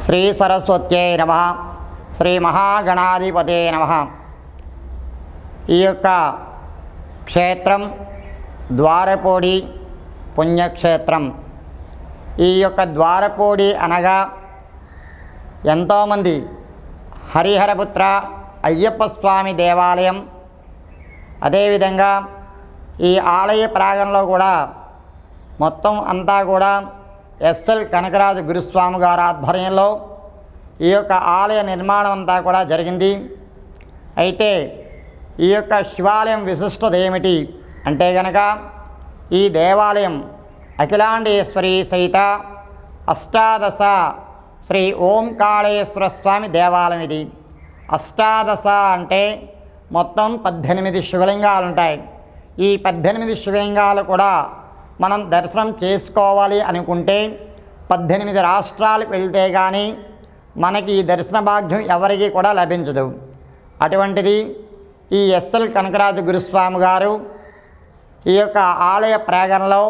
శ్రీ సరస్వత్యై నమః. శ్రీ మహాగణాధిపతే నమః. ఈ యొక్క క్షేత్రం ద్వారపూడి పుణ్యక్షేత్రం. ఈ యొక్క ద్వారపూడి అనగా ఎంతోమంది హరిహరపుత్ర అయ్యప్ప స్వామి దేవాలయం. అదేవిధంగా ఈ ఆలయ ప్రాంగణంలో కూడా మొత్తం అంతా కూడా ఎస్ఎల్ కనకరాజు గురుస్వామి గారి ఆధ్వర్యంలో ఈ యొక్క ఆలయ నిర్మాణం అంతా కూడా జరిగింది. అయితే ఈ యొక్క శివాలయం విశిష్టత ఏమిటి అంటే కనుక ఈ దేవాలయం అఖిలాండేశ్వరి సహిత అష్టాదశ శ్రీ ఓంకాళేశ్వర స్వామి దేవాలయం. ఇది అష్టాదశ అంటే మొత్తం 18 శివలింగాలు ఉంటాయి. ఈ 18 శివలింగాలు కూడా మనం దర్శనం చేసుకోవాలి అనుకుంటే 18 రాష్ట్రాలకు వెళ్తే కానీ మనకి ఈ దర్శన భాగ్యం ఎవరికి కూడా లభించదు. అటువంటిది ఈ ఎస్ఎల్ కనకరాజు గురుస్వామి గారు ఈ యొక్క ఆలయ ప్రాంగణంలో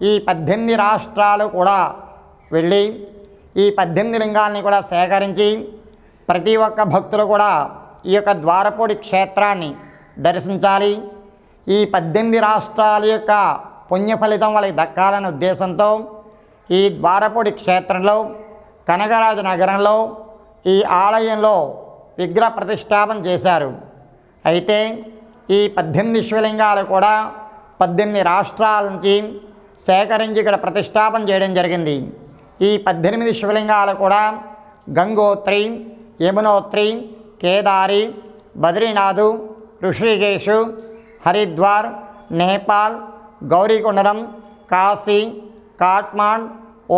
ఈ 18 రాష్ట్రాలు కూడా వెళ్ళి ఈ 18 లింగాల్ని కూడా సేకరించి ప్రతి ఒక్క భక్తులు కూడా ఈ యొక్క ద్వారపూడి క్షేత్రాన్ని దర్శించాలి. ఈ 18 రాష్ట్రాల యొక్క పుణ్య ఫలితం వాళ్ళకి దక్కాలనే ఉద్దేశంతో ఈ ద్వారపూడి క్షేత్రంలో కనకరాజు నగరంలో ఈ ఆలయంలో విగ్రహ ప్రతిష్టాపన చేశారు. అయితే ఈ 18 శివలింగాలు కూడా 18 రాష్ట్రాల నుంచి సేకరించి ఇక్కడ ప్రతిష్టాపన చేయడం జరిగింది. ఈ 18 శివలింగాలు కూడా గంగోత్రి, యమునోత్రి, కేదారి, బద్రీనాథు, ఋషికేశు, హరిద్వార్, నేపాల్, గౌరీకొండరం, కాశీ, కాట్మాండ్,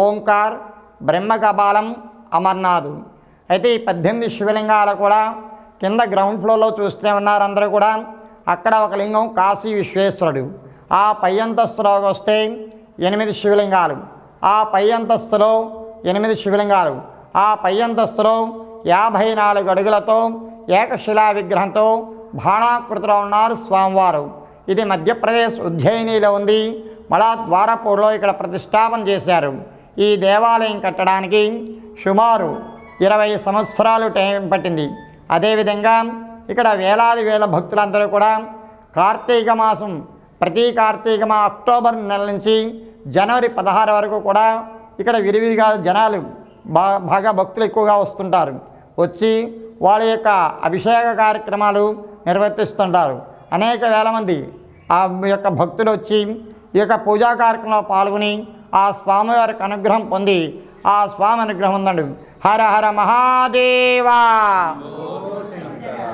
ఓంకార్, బ్రహ్మకపాలం, అమర్నాథ్. అయితే ఈ 18 శివలింగాలు కూడా కింద గ్రౌండ్ ఫ్లోర్లో చూస్తూనే ఉన్నారు అందరూ కూడా. అక్కడ ఒక లింగం కాశీ విశ్వేశ్వరుడు. ఆ పై అంతస్తులోకి వస్తే 8 శివలింగాలు. ఆ పై అంతస్తులో 8 శివలింగాలు. ఆ పై అంతస్తులో 54 అడుగులతో ఏకశిలా విగ్రహంతో బాణాకృతిలో ఉన్నారు స్వామివారు. ఇది మధ్యప్రదేశ్ ఉజ్జయినిలో ఉంది. మళ్ళా ద్వారపూడిలో ఇక్కడ ప్రతిష్టాపన చేశారు. ఈ దేవాలయం కట్టడానికి సుమారు 20 సంవత్సరాలు టైం పట్టింది. అదేవిధంగా ఇక్కడ వేలాది వేల భక్తులందరూ కూడా కార్తీక మాసం ప్రతి కార్తీక అక్టోబర్ నెల నుంచి జనవరి 16 వరకు కూడా ఇక్కడ విరివిరిగా జనాలు బాగా భక్తులు ఎక్కువగా వస్తుంటారు. వచ్చి వాళ్ళ యొక్క అభిషేక కార్యక్రమాలు నిర్వర్తిస్తుంటారు. అనేక వేల మంది ఆ యొక్క భక్తులు వచ్చి ఈ యొక్క పూజా కార్యక్రమంలో పాల్గొని ఆ స్వామివారికి అనుగ్రహం పొంది ఆ స్వామి అనుగ్రహం ఉందండి. హర హర మహాదేవా,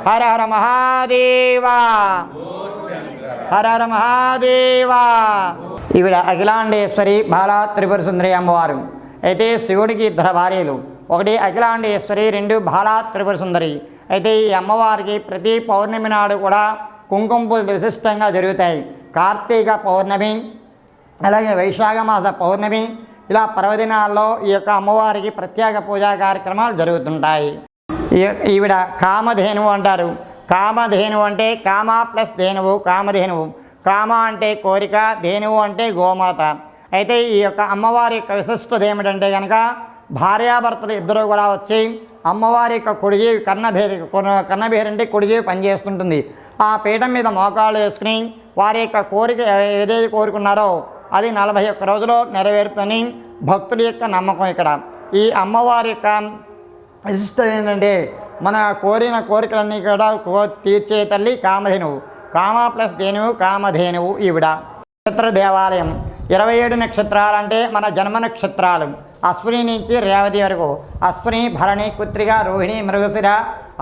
హర హర మహాదేవా, హర హర మహాదేవా. ఈవిడ అఖిలాండేశ్వరి బాలా త్రిపుర సుందరి అమ్మవారు. అయితే శివుడికి 2 భార్యలు, ఒకటి అఖిలాండేశ్వరి, 2 బాలా త్రిపుర సుందరి. అయితే ఈ అమ్మవారికి ప్రతి పౌర్ణమి నాడు కూడా కుంకుమ పూజలు విశిష్టంగా జరుగుతాయి. కార్తీక పౌర్ణమి, అలాగే వైశాఖ మాస పౌర్ణమి, ఇలా పర్వదినాల్లో ఈ యొక్క అమ్మవారికి ప్రత్యేక పూజా కార్యక్రమాలు జరుగుతుంటాయి. ఈవిడ కామధేనువు అంటారు. కామధేనువు అంటే కామ ప్లస్ ధేనువు, కామధేనువు. కామ అంటే కోరిక, ధేనువు అంటే గోమాత. అయితే ఈ యొక్క అమ్మవారి యొక్క విశిష్టత ఏమిటంటే కనుక భార్యాభర్తలు ఇద్దరు కూడా వచ్చి అమ్మవారి యొక్క కుడిజేవి కర్ణభేరి అంటే కుడిజేవి పనిచేస్తుంటుంది. ఆ పీఠం మీద మోకాళ్ళు వేసుకుని వారి యొక్క కోరిక ఏదైతే కోరుకున్నారో అది 41 రోజుల్లో నెరవేరుతుందని భక్తుల యొక్క నమ్మకం. ఇక్కడ ఈ అమ్మవారి యొక్క విశిష్టత ఏంటంటే మన కోరిన కోరికలన్నీ కూడా తీర్చే తల్లి కామధేనువు. కామ ప్లస్ ధేనువు, కామధేనువు ఈవిడ. నక్షత్ర దేవాలయం 27 నక్షత్రాలు అంటే మన జన్మ నక్షత్రాలు. అశ్విని నుంచి రేవతి వరకు. అశ్విని, భరణి, కృత్తిక, రోహిణి, మృగశిర,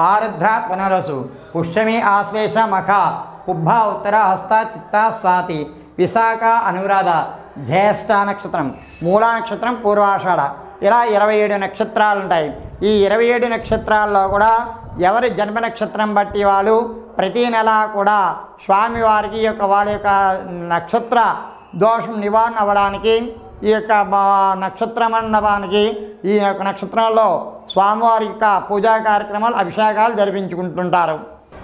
ఆరుద్ర, పునరసు, పుష్యమి, ఆశ్లేష, మఖ, పుబ్బ, ఉత్తర, హస్త, చిత్త, స్వాతి, విశాఖ, అనురాధ, జ్యేష్ఠ నక్షత్రం, మూలా నక్షత్రం, పూర్వాషాఢ. ఇలా 27 నక్షత్రాలు ఉంటాయి. ఈ 27 నక్షత్రాల్లో కూడా ఎవరి జన్మ నక్షత్రం బట్టి వాళ్ళు ప్రతీ నెల కూడా స్వామివారికి వాళ్ళ యొక్క నక్షత్ర దోషం నివారణ అవ్వడానికి ఈ యొక్క నక్షత్ర మండపానికి ఈ యొక్క నక్షత్రాల్లో స్వామివారి యొక్క పూజా కార్యక్రమాలు, అభిషేకాలు జరిపించుకుంటుంటారు.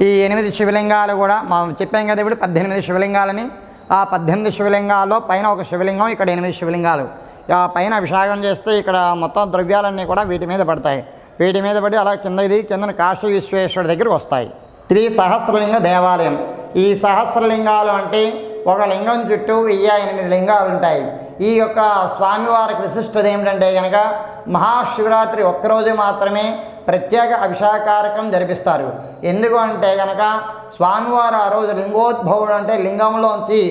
ఈ 8 శివలింగాలు కూడా మనం చెప్పాం కదా ఇప్పుడు 18 శివలింగాలని. ఆ 18 శివలింగాల్లో పైన ఒక శివలింగం, ఇక్కడ 8 శివలింగాలు. ఆ పైన అభిషేకం చేస్తే ఇక్కడ మొత్తం ద్రవ్యాలన్నీ కూడా వీటి మీద పడతాయి. వీటి మీద పడి అలా కిందన కాశీ విశ్వేశ్వరుడి దగ్గరికి వస్తాయి. ఇది సహస్రలింగ దేవాలయం. ఈ సహస్రలింగాలు అంటే ఒక లింగం చుట్టూ 1008 లింగాలు ఉంటాయి. ఈ యొక్క స్వామివారికి విశిష్టత ఏమిటంటే కనుక మహాశివరాత్రి ఒక్కరోజు మాత్రమే ప్రత్యేక అభిషేక కార్యక్రమం జరిపిస్తారు. ఎందుకు అంటే కనుక స్వామివారు ఆ రోజు లింగోద్భవుడు అంటే లింగంలోంచి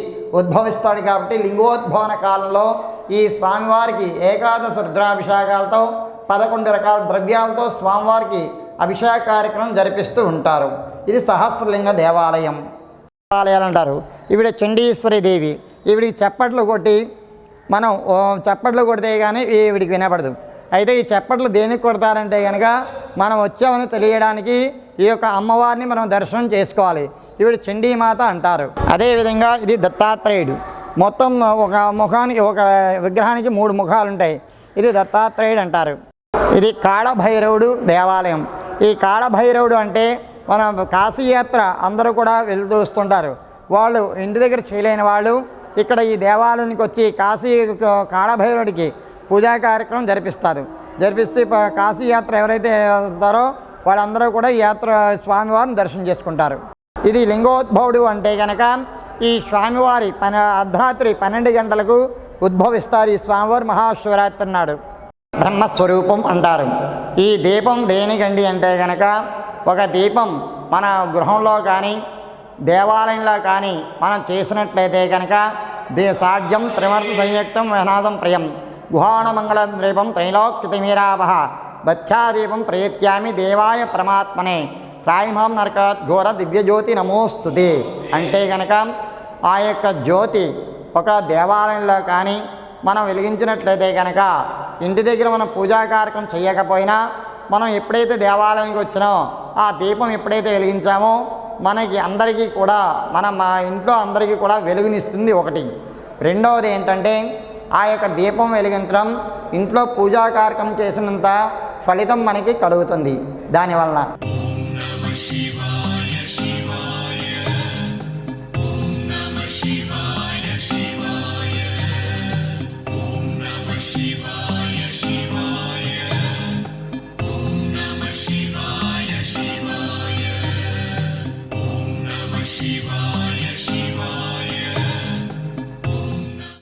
ఉద్భవిస్తాడు కాబట్టి లింగోద్భవన కాలంలో ఈ స్వామివారికి ఏకాదశ రుద్రాభిషేకాలతో 11 రకాల ద్రవ్యాలతో స్వామివారికి అభిషేక కార్యక్రమం జరిపిస్తూ ఉంటారు. ఇది సహస్రలింగ దేవాలయం. దేవాలయాలు అంటారు. ఈవిడ చండీశ్వరి దేవి. ఈవిడికి చప్పట్లు కొట్టి మనం చప్పట్లు కొడితే కానీ ఈవిడికి వినపడదు. అయితే ఈ చప్పట్లు దేనికి కొడతారంటే కనుక మనం వచ్చామని తెలియడానికి ఈ యొక్క అమ్మవారిని మనం దర్శనం చేసుకోవాలి. ఈవిడ చండీమాత అంటారు. అదేవిధంగా ఇది దత్తాత్రేయుడు. మొత్తం ఒక ముఖానికి ఒక విగ్రహానికి 3 ముఖాలు ఉంటాయి. ఇది దత్తాత్రేయుడు అంటారు. ఇది కాళభైరవుడు దేవాలయం. ఈ కాళభైరవుడు అంటే మన కాశీయాత్ర అందరూ కూడా వెళ్తూ వస్తుంటారు. వాళ్ళు ఇంటి దగ్గర చేయలేని వాళ్ళు ఇక్కడ ఈ దేవాలయానికి వచ్చి కాళభైరవుడికి పూజా కార్యక్రమం జరిపిస్తే కాశీయాత్ర ఎవరైతే వెళ్తారో వాళ్ళందరూ కూడా ఈ యాత్ర స్వామివారిని దర్శనం చేసుకుంటారు. ఇది లింగోద్భవుడు అంటే కనుక ఈ స్వామివారి అర్ధరాత్రి 12 గంటలకు ఉద్భవిస్తారు. ఈ స్వామివారి మహాశివరాత్రి నాడు బ్రహ్మస్వరూపం అంటారు. ఈ దీపం దేనికండి అంటే కనుక ఒక దీపం మన గృహంలో కానీ దేవాలయంలో కానీ మనం చేసినట్లయితే కనుక సాధ్యం త్రిమర్త సంయుక్తం వినాదం ప్రియం గుహాణమంగళం దీపం త్రైలోక్యతిమీరావహ బధ్యాదీపం ప్రయత్యామి దేవాయ పరమాత్మనే త్రాయిమాం నరకాత్ ఘోర దివ్యజ్యోతి నమోస్తుతే అంటే కనుక ఆ యొక్క జ్యోతి ఒక దేవాలయంలో కానీ మనం వెలిగించినట్లయితే కనుక ఇంటి దగ్గర మనం పూజా కార్యక్రమం చేయకపోయినా మనం ఎప్పుడైతే దేవాలయానికి వచ్చినో ఆ దీపం ఎప్పుడైతే వెలిగించామో మనకి అందరికీ కూడా మా ఇంట్లో అందరికీ కూడా వెలుగునిస్తుంది. ఒకటి. రెండవది ఏంటంటే ఆ యొక్క దీపం వెలిగించడం ఇంట్లో పూజా కార్యక్రమం చేసినంత ఫలితం మనకి కలుగుతుంది దానివల్ల. Shiva